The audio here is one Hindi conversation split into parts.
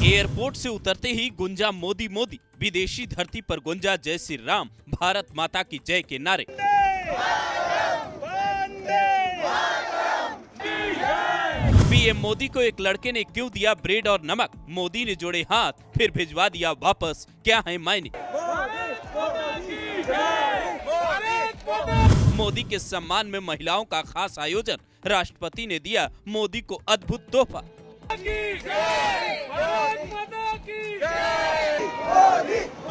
एयरपोर्ट से उतरते ही गुंजा मोदी मोदी, विदेशी धरती पर गुंजा जय श्री राम, भारत माता की जय के नारे। पीएम मोदी को एक लड़के ने क्यों दिया ब्रेड और नमक, मोदी ने जोड़े हाथ फिर भिजवा दिया वापस, क्या है मायने। मोदी के सम्मान में महिलाओं का खास आयोजन, राष्ट्रपति ने दिया मोदी को अद्भुत तोहफा।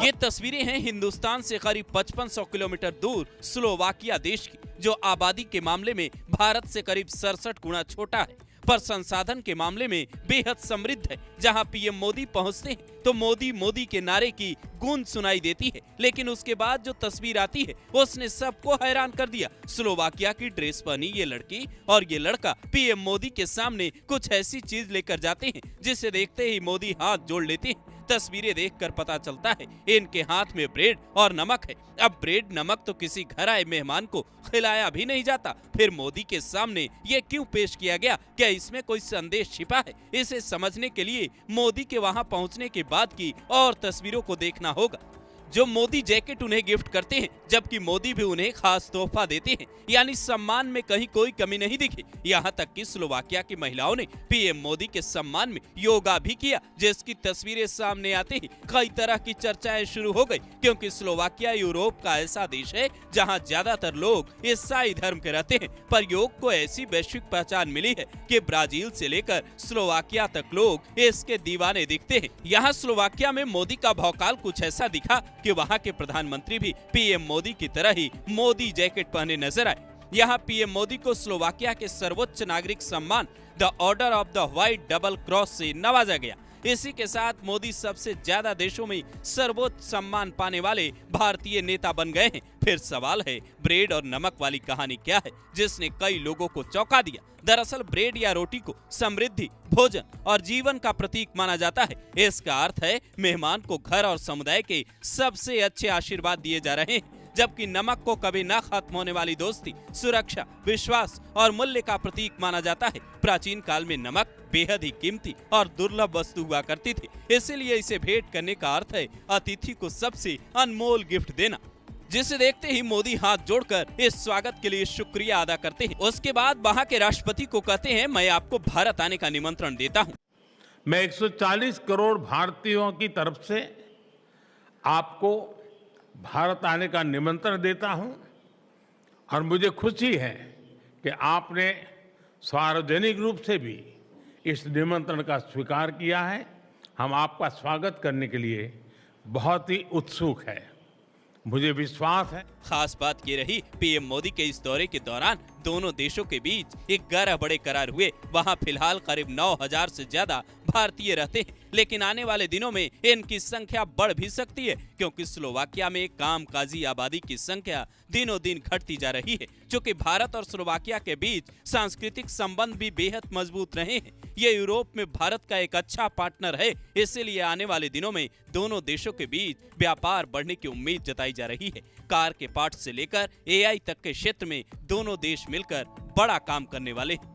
ये तस्वीरें हैं हिंदुस्तान से करीब 5500 किलोमीटर दूर स्लोवाकिया देश की, जो आबादी के मामले में भारत से करीब 67 गुना छोटा है, पर संसाधन के मामले में बेहद समृद्ध है। जहां पीएम मोदी पहुंचते हैं तो मोदी मोदी के नारे की गूंज सुनाई देती है, लेकिन उसके बाद जो तस्वीर आती है उसने सबको हैरान कर दिया। स्लोवाकिया की ड्रेस पहनी ये लड़की और ये लड़का पीएम मोदी के सामने कुछ ऐसी चीज लेकर जाते हैं जिसे देखते ही मोदी हाथ जोड़ लेते हैं। तस्वीरें देखकर पता चलता है इनके हाथ में ब्रेड और नमक है। अब ब्रेड नमक तो किसी घर आए मेहमान को खिलाया भी नहीं जाता, फिर मोदी के सामने ये क्यों पेश किया गया? क्या इसमें कोई संदेश छिपा है? इसे समझने के लिए मोदी के वहां पहुंचने के बाद की और तस्वीरों को देखना होगा। जो मोदी जैकेट उन्हें गिफ्ट करते हैं, जबकि मोदी भी उन्हें खास तोहफा देते हैं, यानी सम्मान में कहीं कोई कमी नहीं दिखी। यहाँ तक कि स्लोवाकिया की महिलाओं ने पीएम मोदी के सम्मान में योगा भी किया, जिसकी तस्वीरें सामने आते ही कई तरह की चर्चाएं शुरू हो गई, क्योंकि स्लोवाकिया यूरोप का ऐसा देश है जहाँ ज्यादातर लोग ईसाई धर्म के रहते हैं, पर योग को ऐसी वैश्विक पहचान मिली है कि ब्राजील से लेकर स्लोवाकिया तक लोग इसके दीवाने दिखते हैं। यहाँ स्लोवाकिया में मोदी का भौकाल कुछ ऐसा दिखा कि वहां के प्रधानमंत्री भी पीएम मोदी की तरह ही मोदी जैकेट पहने नजर आए। यहाँ पीएम मोदी को स्लोवाकिया के सर्वोच्च नागरिक सम्मान the order of the white double cross से नवाजा गया। इसी के साथ मोदी सबसे ज्यादा देशों में सर्वोच्च सम्मान पाने वाले भारतीय नेता बन गए हैं। फिर सवाल है, ब्रेड और नमक वाली कहानी क्या है जिसने कई लोगों को चौंका दिया? दरअसल ब्रेड या रोटी को समृद्धि, भोजन और जीवन का प्रतीक माना जाता है। इसका अर्थ है मेहमान को घर और समुदाय के सबसे अच्छे आशीर्वाद दिए जा रहे हैं, जबकि नमक को कभी न खत्म होने वाली दोस्ती, सुरक्षा, विश्वास और मूल्य का प्रतीक माना जाता है। प्राचीन काल में नमक बेहद ही कीमती और दुर्लभ वस्तु हुआ करती थी, इसीलिए इसे भेंट करने का अर्थ है अतिथि को सबसे अनमोल गिफ्ट देना, जिसे देखते ही मोदी हाथ जोड़कर इस स्वागत के लिए शुक्रिया अदा करते हैं। उसके बाद वहां के राष्ट्रपति को कहते हैं, मैं आपको भारत आने का निमंत्रण देता हूं। मैं 140 करोड़ भारतीयों की तरफ से आपको भारत आने का निमंत्रण देता हूं और मुझे खुशी है कि आपने सार्वजनिक रूप से भी इस निमंत्रण का स्वीकार किया है। हम आपका स्वागत करने के लिए बहुत ही उत्सुक हैं। मुझे विश्वास है। खास बात ये रही, पीएम मोदी के इस दौरे के दौरान दोनों देशों के बीच 11 बड़े करार हुए। वहां फिलहाल करीब 9000 से ज्यादा भारतीय रहते हैं, लेकिन आने वाले दिनों में इनकी संख्या बढ़ भी सकती है, क्योंकि स्लोवाकिया में कामकाजी आबादी की संख्या दिनों दिन घटती जा रही है। चूंकि भारत और स्लोवाकिया के बीच सांस्कृतिक संबंध भी बेहद मजबूत रहे हैं, ये यूरोप में भारत का एक अच्छा पार्टनर है, इसीलिए आने वाले दिनों में दोनों देशों के बीच व्यापार बढ़ने की उम्मीद जताई जा रही है। कार के पार्ट से लेकर AI तक के क्षेत्र में दोनों देश मिलकर बड़ा काम करने वाले हैं।